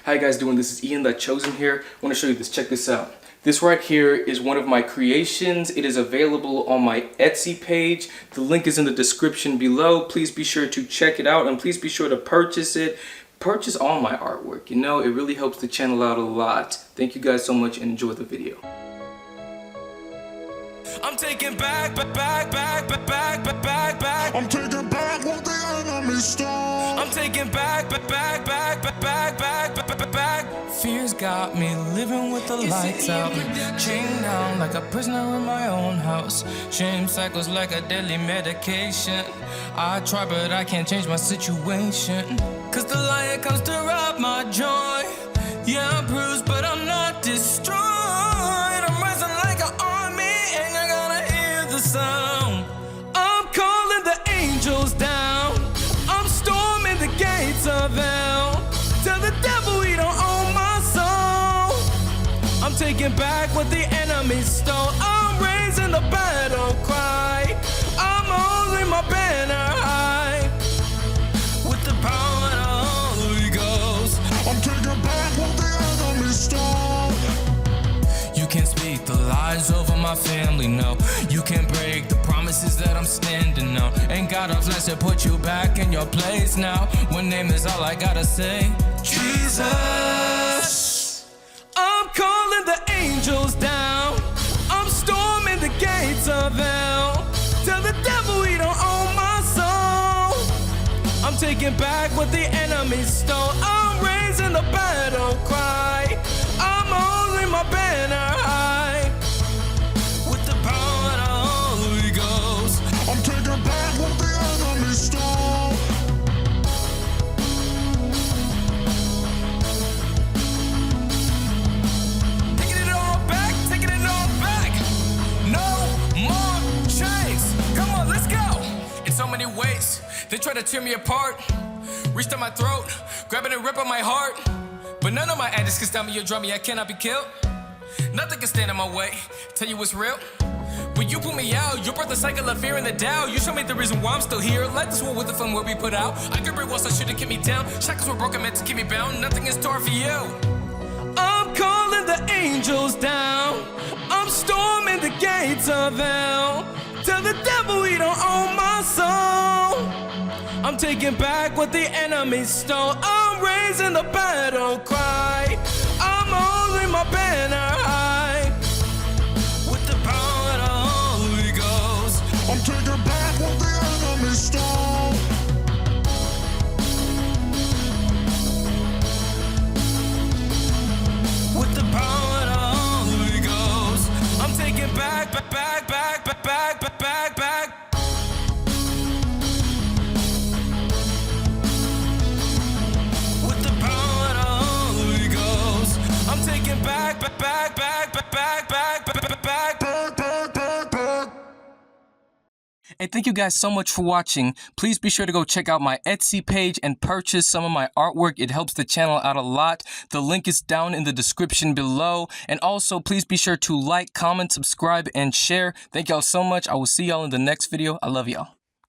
How you guys doing? This is Ian the Chosen here. I want to show you this. Check this out. This right here is one of my creations. It is available on my Etsy page. The link is in the description below. Please be sure to check it out and please be sure to purchase it. Purchase all my artwork. You know, it really helps the channel out a lot. Thank you guys so much and enjoy the video. I'm taking back. I'm taking back what the enemy stole. I'm taking back. Fears got me living with the lights out, chained down like a prisoner in my own house. Shame cycles like a deadly medication. I try but I can't change my situation, 'cause the lion comes to rob my joy. Yeah, I'm bruised but I'm not destroyed. I'm rising like an army and you're gonna hear the sound. I'm calling the angels down. I'm storming the gates of hell. Tell the devil he don't own my soul. I'm taking back what the enemy stole. I'm raising the battle cry. I'm holding my banner high with the power of the Holy Ghost. I'm taking back what the enemy stole. You can speak the lies over my family, no. You can break the promises that I'm standing on. Ain't got a flesh to put you back in your place now. One name is all I gotta say, Jesus. I'm calling the angels down. I'm storming the gates of hell. Tell the devil he don't own my soul. I'm taking back what the enemy stole. I'm raising the battle cry. I'm holding my banner high with the power of the Holy Ghost. I'm taking back what the enemy stole. Taking it all back. No more chains. Come on, let's go. In so many ways, they try to tear me apart. Reach down my throat, grabbing and ripping my heart. But none of my addicts can stop me or draw me, I cannot be killed. Nothing can stand in my way, tell you what's real. When you pull me out, you brought the cycle of fear and the doubt. You show me the reason why I'm still here. Like this one with the fun where we put out. I could break walls that should've kept me down. Shackles were broken, meant to keep me bound. Nothing is torn for you. I'm calling the angels down. I'm storming the gates of hell. Tell the devil he don't own my soul. I'm taking back what the enemy stole. I'm raising the battle cry. I'm holding my banner high with the power of the Holy Ghost. I'm taking back what the enemy stole. With the power of the Holy Ghost. I'm taking back. With the power of the Holy Ghost. I'm taking back. Hey, thank you guys so much for watching. Please be sure to go check out my Etsy page and purchase some of my artwork. It helps the channel out a lot. The link is down in the description below. And also, please be sure to like, comment, subscribe, and share. Thank y'all so much. I will see y'all in the next video. I love y'all.